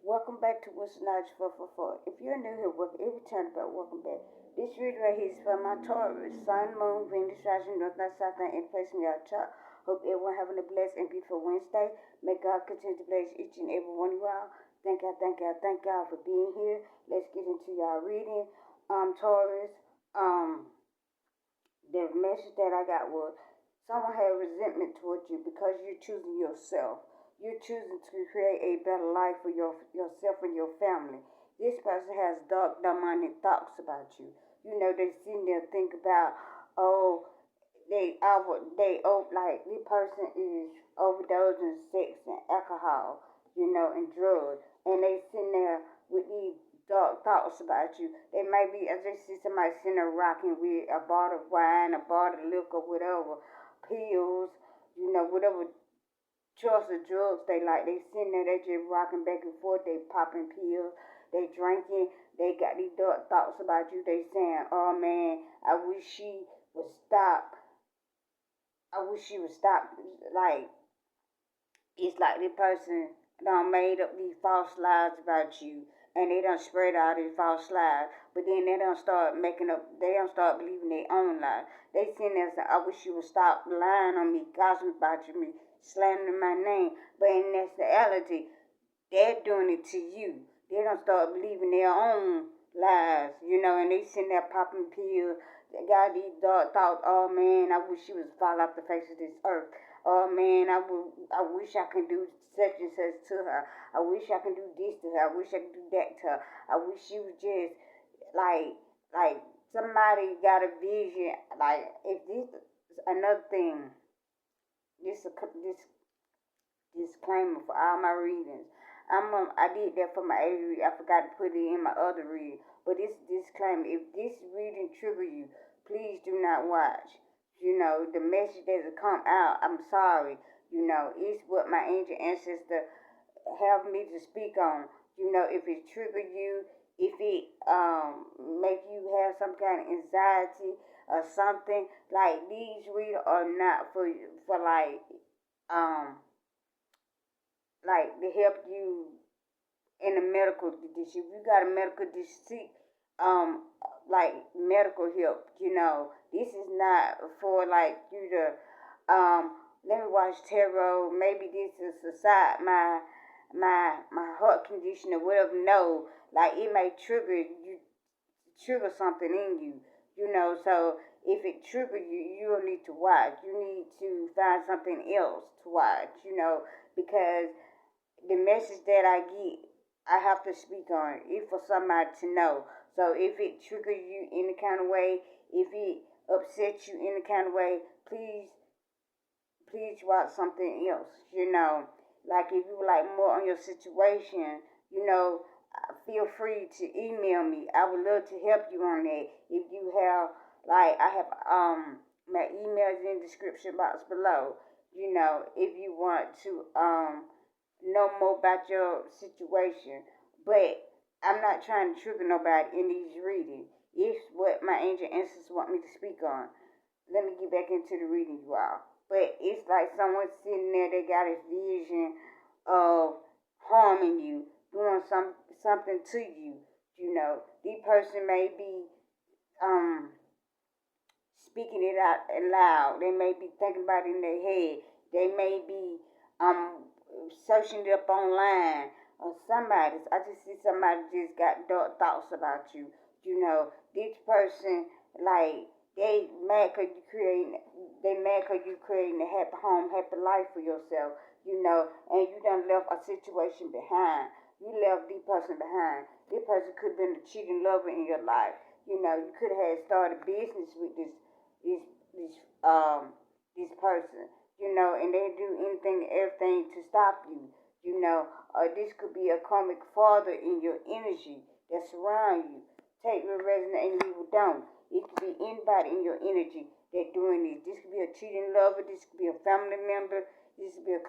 Welcome back to What's Knowledge 444. If you're new here, welcome. Every time about welcome back. This video right here is for my Taurus, Sun, Moon, Venus, Rising, North, North, South, and placing y'all chart. Hope everyone having a blessed and beautiful Wednesday. May God continue to bless each and every one of y'all. Thank y'all for being here. Let's get into y'all reading. Taurus, the message that I got was someone had resentment towards you because you're choosing yourself. You're choosing to create a better life for yourself and your family. This person has dark, demonic thoughts about you. You know, they sitting there think about, oh, like this person is overdosing sex and alcohol, and drugs, and they sitting there with these dark thoughts about you. They may be, I just see somebody sitting there rocking with a bottle of wine, a bottle of liquor, whatever, pills, whatever choice of drugs they like. They sitting there, they just rocking back and forth, they popping pills, they drinking, they got these dark thoughts about you. They saying, oh man, I wish she would stop. I wish she would stop. Like, it's like the person done made up these false lies about you, and they done spread out these false lies, but then they don't start making up, they don't start believing their own lies. They sitting there saying, I wish you would stop lying on me, gossiping about me, slandering my name. But in actuality, they're doing it to you. They don't start believing their own lies, and they sitting there popping pills. They got these dark thoughts, oh man, I wish she was fall off the face of this earth. Oh man, I wish I could do such and such to her. I wish I could do this to her. I wish I could do that to her. I wish she was just like somebody got a vision. Like, if this is another thing, this disclaimer for all my readings. I did that for my A read. I forgot to put it in my other read. But this disclaimer: if this reading trigger you, please do not watch. The message that has come out, I'm sorry. It's what my angel ancestor have me to speak on. If it trigger you, if it make you have some kind of anxiety or something, like, these readers are not for to help you in a medical condition. If you got a medical disease, like medical help, this is not for like you to let me watch tarot. Maybe this is aside my heart condition or whatever. No, like, it may trigger something in you, So if it trigger you, you don't need to watch. You need to find something else to watch, because the message that I get, I have to speak on it for somebody to know. So if it triggers you any kind of way, if it upsets you any kind of way, please watch something else. Like, if you would like more on your situation, feel free to email me. I would love to help you on that. If you have, like, I have my email is in the description box below. If you want to know more about your situation. But I'm not trying to trigger nobody in these readings. It's what my angel ancestors want me to speak on. Let me get back into the reading, you all. But it's like someone sitting there, they got a vision of harming you, doing something to you. This person may be speaking it out loud. They may be thinking about it in their head. They may be searching it up online or somebody. I just see somebody just got dark thoughts about you. This person, like, they mad cause you creating a happy home, happy life for yourself, and you done left a situation behind. You left this person behind. This person could have been a cheating lover in your life. You could have had started business with this this this person, and they do anything and everything to stop you, or this could be a karmic father in your energy that surround you. Take what resonate and leave what don't. It could be anybody in your energy that doing this. This could be a cheating lover. This could be a family member. This could be a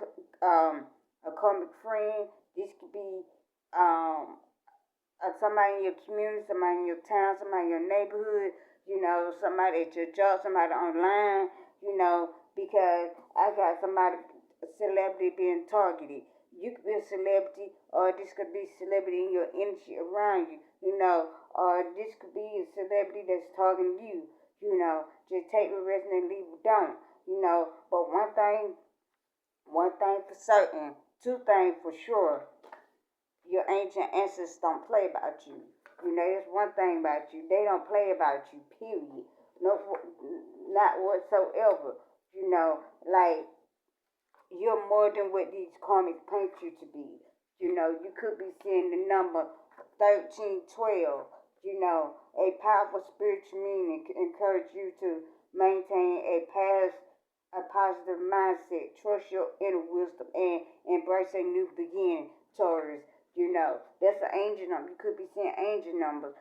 karmic friend. This could be somebody in your community, somebody in your town, somebody in your neighborhood, somebody at your job, somebody online, because I got somebody, a celebrity being targeted. you could be a celebrity, or this could be celebrity in your energy around you, or this could be a celebrity that's talking to you, just take the rest and leave it don't, but one thing for certain, two things for sure, your ancient ancestors don't play about you. That's one thing about you. They don't play about you, period. No, not whatsoever. Like you're more than what these comics paint you to be. You could be seeing the number 1312. A powerful spiritual meaning encourage you to maintain a positive mindset, trust your inner wisdom, and embrace a new beginning, Taurus. That's an angel number. You could be seeing angel numbers.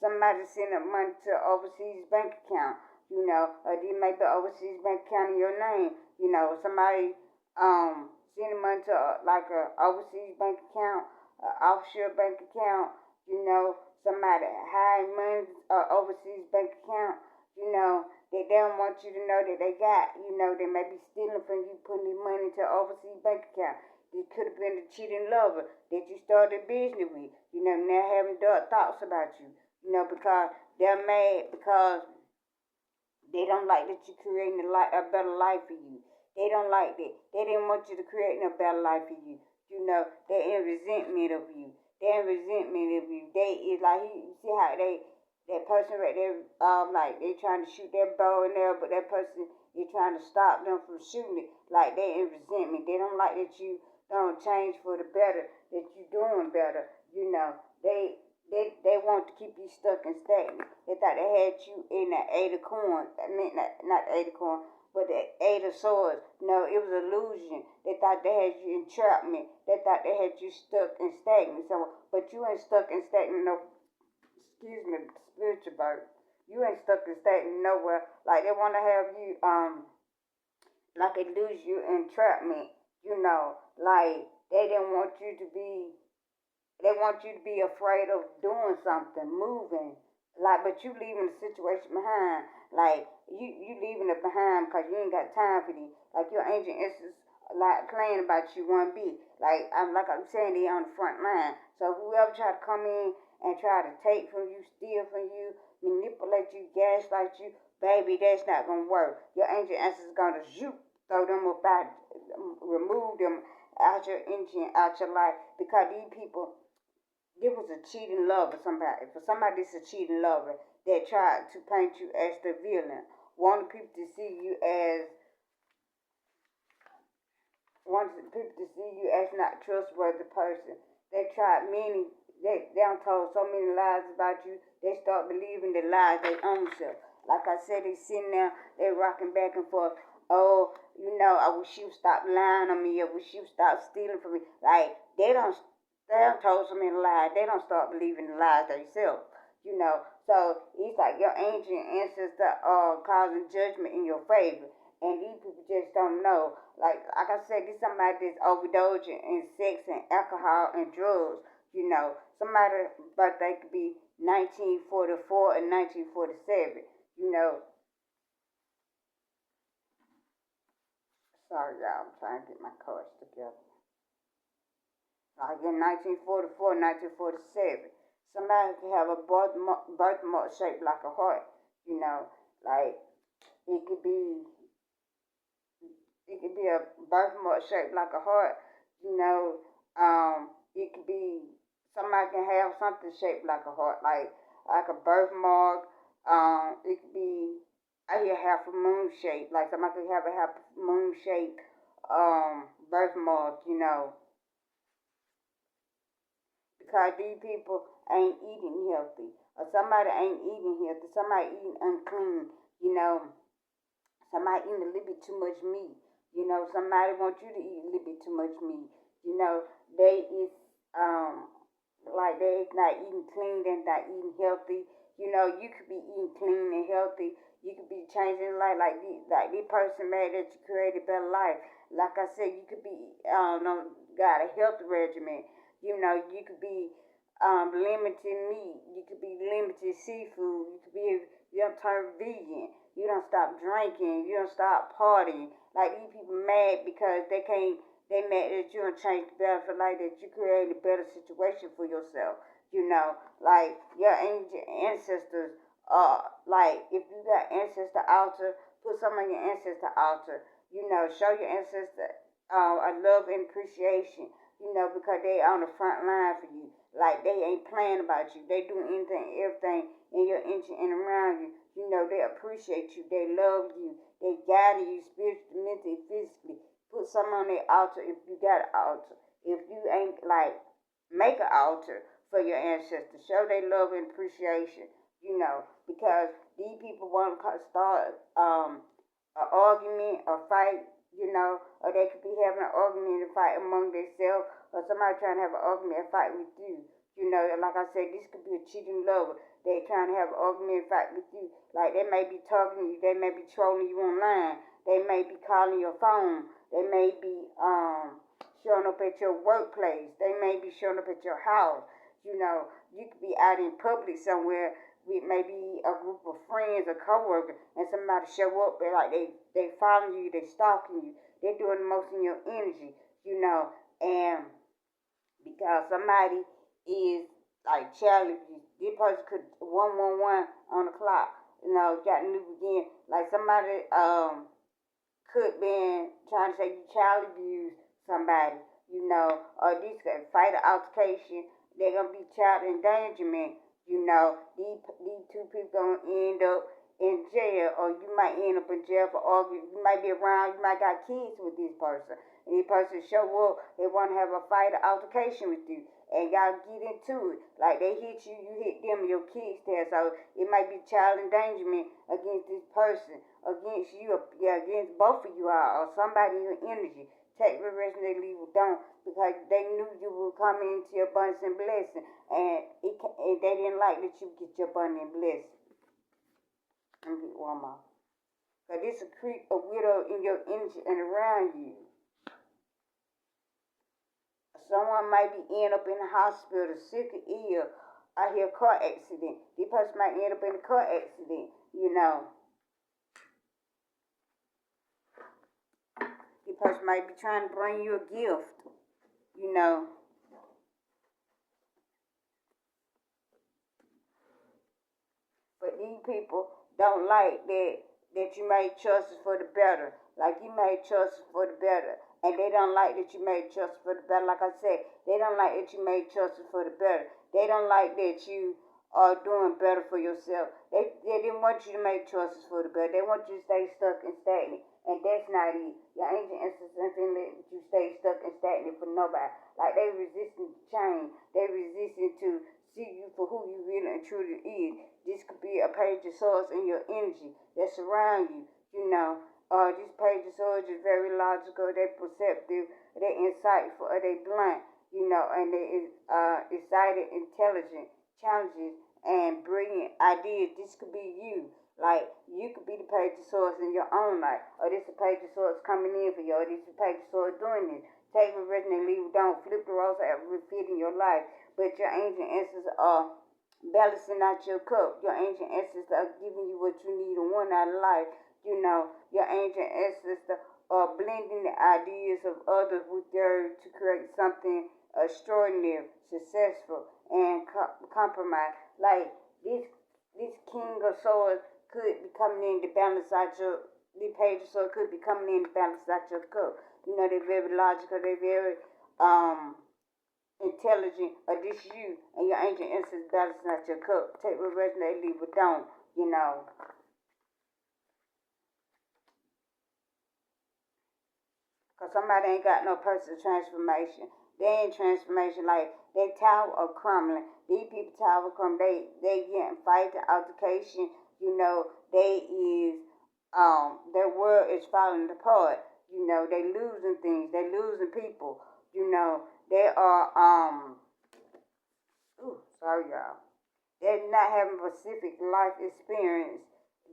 Somebody sending money to an overseas bank account. Or they may be overseas bank account in your name. Somebody sending money to like a overseas bank account, offshore bank account. Somebody hiring money overseas bank account. They don't want you to know that they got. They may be stealing from you, putting your money into an overseas bank account. It could have been a cheating lover that you started business with. Now having dark thoughts about you. Because they're mad because they don't like that you're creating a better life for you. They don't like that. They didn't want you to create a better life for you. They're in resentment of you. They're in resentment of you. They is like you see how that person right there, like they trying to shoot their bow in there, but that person you're trying to stop them from shooting it. Like they in resentment. They don't like that you don't change for the better, that you doing better. They want to keep you stuck and stagnant. They thought they had you in the eight of coins. I mean, not the eight of coins, but the eight of swords. No, it was illusion. They thought they had you entrapment. They thought they had you stuck and stagnant. So, but you ain't stuck and stagnant. No, excuse me, spiritual bird. You ain't stuck and stagnant nowhere. Like they want to have you, like they lose you entrapment. Like they didn't want you to be they want you to be afraid of doing something, moving. Like, but you leaving the situation behind. Like, you leaving it behind because you ain't got time for these. Like, your ancient essence, like, playing about you one bit. Like I'm saying, they on the front line. So whoever try to come in and try to take from you, steal from you, manipulate you, gaslight you, baby, that's not going to work. Your ancient essence is going to throw them about, remove them out your engine, out your life. Because these people, it was a cheating lover, somebody. For somebody, it's a cheating lover that tried to paint you as the villain, wanting people to see you as not trustworthy person. They tried many. They done told so many lies about you. They start believing the lies they own self. Like I said, they sitting there, they rocking back and forth. Oh, I wish you stop lying on me. I wish you stop stealing from me. Like they don't told so many lies. They don't start believing the lies themselves. So it's like your ancient ancestors are causing judgment in your favor. And these people just don't know. Like I said, this somebody that's overdosing in sex and alcohol and drugs. Somebody's birthday could be 1944 and 1947. Sorry, y'all. I'm trying to get my cards together. Like in 1944, 1947. Somebody could have a birthmark shaped like a heart. Like it could be a birthmark shaped like a heart. It could be somebody can have something shaped like a heart, like a birthmark. It could be I hear half a moon shape, like somebody could have a half moon shape birthmark. Because these people ain't eating healthy, or somebody ain't eating healthy, somebody eating unclean. You know, Somebody eating a little bit too much meat. Somebody wants you to eat a little bit too much meat. They is like they not eating clean, they're not eating healthy. You could be eating clean and healthy. You could be changing life like this person made that you created a better life. Like I said, you could be got a health regimen. You could be limiting meat. You could be limiting seafood. You could be you don't turn vegan. You don't stop drinking. You don't stop partying. Like these people mad because they can't They mad at you and change the better for like that you create a better situation for yourself. You know, like your ancient ancestors, like if you got ancestor altar, put some on your ancestor altar. You know, show your ancestor a love and appreciation. You know, because they on the front line for you. Like they ain't playing about you. They do anything, everything in your ancient and around you. You know, they appreciate you. They love you. They guide you spiritually, mentally, physically. Put some on their altar if you got an altar. If you ain't like, make an altar for your ancestors. Show their love and appreciation. You know, because these people want to start an argument, a fight, you know, or they could be having an argument and fight among themselves, or somebody trying to have an argument and fight with you. You know, like I said, this could be a cheating lover. They trying to have an argument and fight with you. Like they may be talking to you, they may be trolling you online, they may be calling your phone, they may be showing up at your workplace, they may be showing up at your house. You know, you could be out in public somewhere with maybe a group of friends or coworkers, and somebody show up and like they following you, they stalking you, they doing the most in your energy, you know, and because somebody is like challenge you, this person could 111 on the clock, you know, got new again, like somebody could been trying to say you child abuse somebody, you know, or this could fight an altercation, they're gonna be child endangerment, you know, these two people gonna end up in jail, or you might end up in jail for arguing. You might be around, you might got kids with this person, and this person show up, they want to have a fight or altercation with you, and y'all get into it. Like they hit you, you hit them, your kids there, so it might be child endangerment against this person, against you, yeah, against both of you all, or somebody in your energy. Take reverence and they leave it down because they knew you would come into your abundance and blessing, and they didn't like that you get your abundance and blessing. Let me get one more. Because this will create a widow in your energy and around you. Someone might be end up in the hospital, sick or ill. I hear car accident. This person might end up in a car accident, you know. This person might be trying to bring you a gift, you know. But these people don't like that you made choices for the better. Like you made choices for the better. And they don't like that you made choices for the better. Like I said, they don't like that you made choices for the better. They don't like that you are doing better for yourself. They didn't want you to make choices for the better. They want you to stay stuck and stagnant. And that's not it. Your ancient ancestors didn't let you stay stuck and stagnant for nobody. Like they resisting to change. They resisting to see you for who you really and truly is. This could be a page of swords in your energy that surround you. You know, this page of swords is very logical. They perceptive. They insightful. Or they blunt. You know, and they excited, intelligent, challenges, and brilliant ideas. This could be you. Like you could be the page of swords in your own life, or this is a page of swords coming in for you, or this is a page of swords doing this. Take the written and leave it down. Flip the roles that will fit in your life. But your ancient ancestors are balancing out your cup. Your ancient ancestors are giving you what you need and want out of life. You know, your ancient ancestors are blending the ideas of others with theirs to create something extraordinary, successful, and compromise. Like this king of swords could be coming in to balance out your the page of swords could be coming in to balance out your cup. You know, they're very logical, they're very intelligent, or this you and your ancient ancestors balancing out your cup. Take what resonate, leave what don't, you know. Because somebody ain't got no personal transformation. They ain't transformation, like they tower are crumbling. These people tower crumbling. They getting fight to altercation. You know, they is their world is falling apart. You know, they losing things. They losing people. You know, they are sorry y'all. They're not having a specific life experience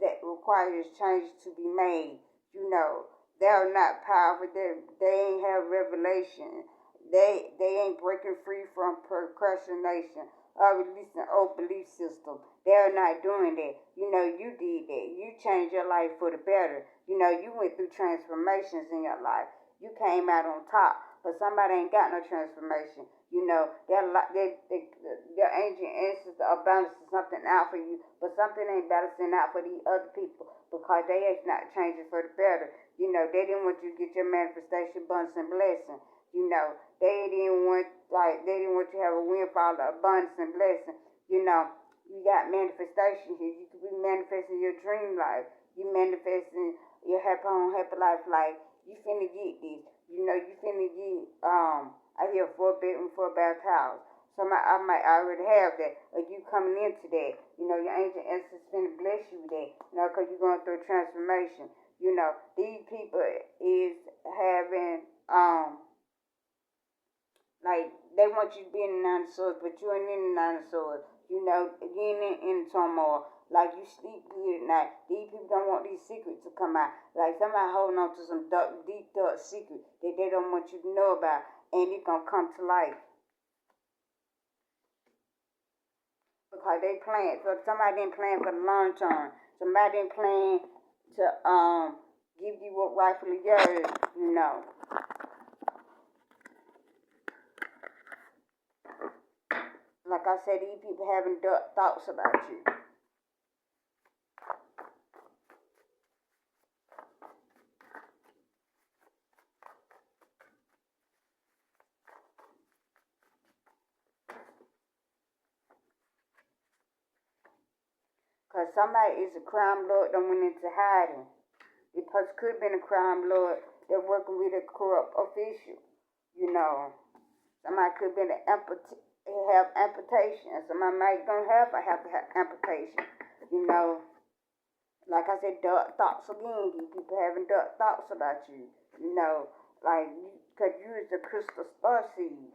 that requires changes to be made. You know, they're not powerful. They ain't have revelation. They ain't breaking free from procrastination or releasing old belief system. They're not doing that. You know, you did that. You changed your life for the better. You know, you went through transformations in your life. You came out on top. but somebody ain't got no transformation. You know, their ancient ancestors are balancing something out for you, but something ain't balancing out for these other people because they ain't not changing for the better. You know, they didn't want you to get your manifestation, abundance, and blessing. You know, they didn't want you to have a windfall of abundance and blessing. You know, you got manifestation here. You could be manifesting your dream life. You manifesting your happy home, happy life. Like you finna get this. You know, you finna get I hear 4 bedroom, 4 bath house. So I might already have that. Or you coming into that. You know, your ancient ancestors finna bless you with that. You know, because you're going through a transformation. You know, these people is having like they want you to be in the nine of swords, but you ain't in the nine of swords. You know, you ain't in turmoil. Like you sleep good at night. These people don't want these secrets to come out. Like somebody holding on to some dark, deep, dark secret that they don't want you to know about, and it's gonna come to life because they plan. So somebody didn't plan for the long term. Somebody didn't plan to give you what rightfully yours. You know. Like I said, these people having dark thoughts about you. Because somebody is a crime lord that went into hiding. The person could have been a crime lord that working with a corrupt official. You know. Somebody could have been have amputation. Somebody might gonna have amputation. You know. Like I said, dark thoughts again. These people having dark thoughts about you. You know. Like, because you is a crystal star seed.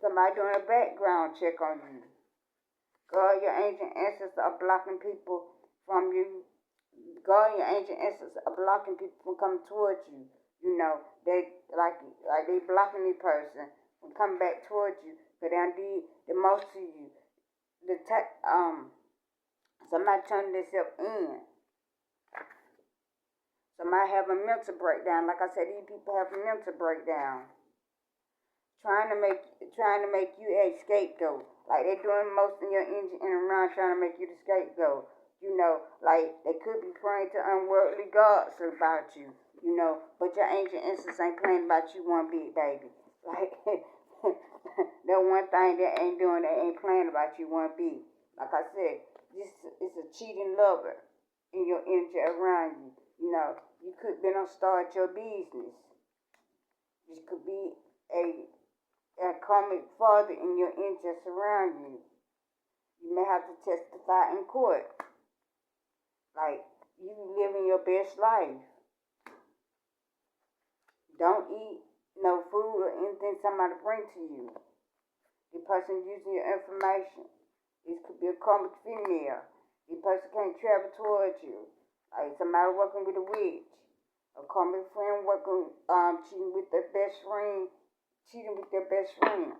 Somebody doing a background check on you. God, your ancient ancestors are blocking people from you. God, your ancient ancestors are blocking people from coming towards you. You know, they like they blocking the person from coming back towards you. Cause they did the most to you. Somebody turning themselves in. Somebody have a mental breakdown. Like I said, these people have a mental breakdown. Trying to make you a scapegoat. Like they're doing most of your engine and around trying to make you the scapegoat. You know, like they could be praying to unworldly gods about you. You know, but your ancient ancestors ain't praying about you one bit, baby. Like that one thing they ain't doing, they ain't praying about you one bit. Like I said, this is a cheating lover in your energy around you. You know, you could be on start your business. This could be a karmic father in your interests around you. You may have to testify in court. Like, you living your best life. Don't eat no food or anything somebody bring to you. The person using your information. This could be a karmic female. The person can't travel towards you. Like somebody working with a witch. A karmic friend working, cheating with their best friend. Cheating with their best friend.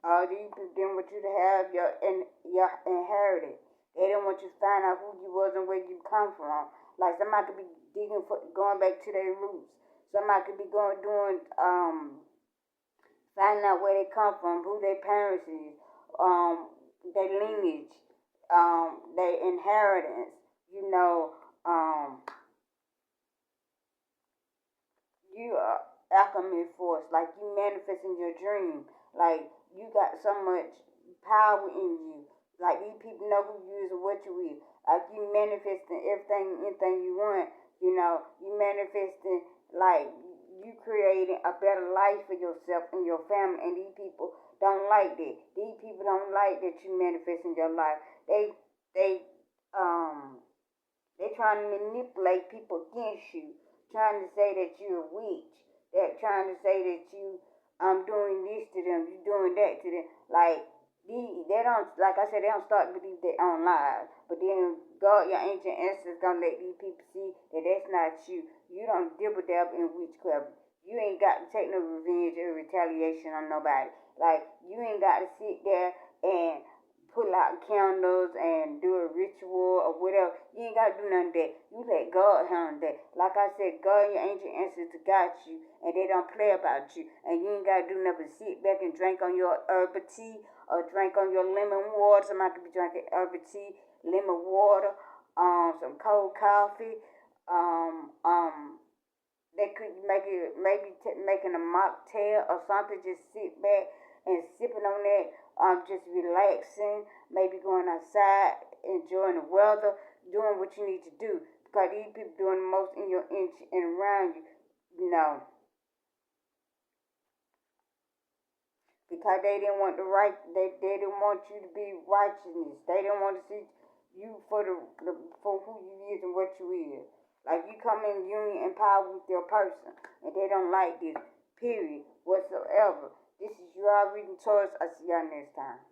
All these people didn't want you to have your inheritance. They didn't want you to find out who you was and where you come from. Like somebody could be going back to their roots. Somebody could be finding out where they come from, who their parents is, their lineage, their inheritance. You know, you are alchemy force. Like you manifesting your dream. Like you got so much power in you. Like these people know who you is and what you is. Like you manifesting anything you want. You know, you manifesting like you creating a better life for yourself and your family. And these people don't like that. These people don't like that you manifesting your life. They trying to manipulate people against you, trying to say that you're a witch. They're trying to say that you doing this to them, you doing that to them. Like they don't, like I said, they don't start to believe their own lies. But then God, your ancient ancestors, gonna let these people see that that's not you. You don't dibble dab in witchcraft. You ain't got to take no revenge or retaliation on nobody. Like you ain't got to sit there and pull out candles and do a ritual or whatever. You ain't gotta do none of that. You let God handle that. Like I said, God and your ancient ancestors got you, and they don't play about you. And you ain't gotta do nothing but sit back and drink on your herbal tea or drink on your lemon water. Somebody could be drinking herbal tea, lemon water, some cold coffee. Um, um, they could make it maybe making a mocktail or something. Just sit back and sipping on that. Just relaxing. Maybe going outside, enjoying the weather, doing what you need to do. Because these people doing the most in your inch and around you. You know, because they didn't want the right. They didn't want you to be righteousness. They didn't want to see you for the for who you is and what you is. Like you come in union and power with your person, and they don't like this. Period. Whatsoever. This is your reading choice. I see y'all next time.